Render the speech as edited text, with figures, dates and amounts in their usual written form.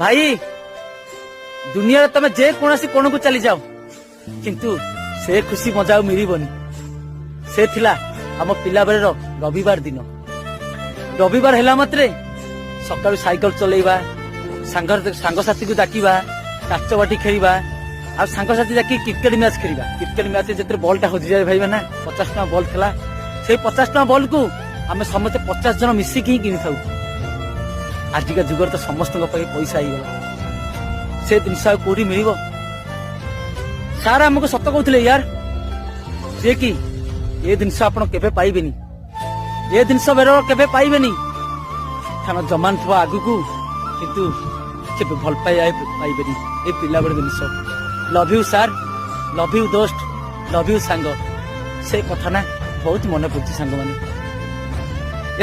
भाई दुनिया तमे जे कोनसी कोन को चली जाओ किंतु से खुशी मजा मिलबनी से थिला हम पिला बेर रविवार दिन रविवार हैला मात्रे सकाळु साइकिल चलेबा सांग साथी को डाकिबा काच बाटी खेलिबा आ सांग साथी जाकी क्रिकेट मैच खेलिबा क्रिकेट मैच जेते बॉल टा हो जाय भाई ना 50 टा बॉल थला से 50 टा बॉल को आमे समते 50 जन मिसी की किनि थाउ आजिका जुगर तो समस्त पैसा आईगला से जिनस कोठी मिल सार आमको सत कहते यार सी कि ये जिनस आप पाइबे ये जिनस बेर के पाइबे थाना जमान थो आगु को किंतु के भल पाइबे ये पिला बेर जिनस लव यू सार लव यू दोस्त लव यू सांग से कथा ना बहुत मन पड़ती सांग माने।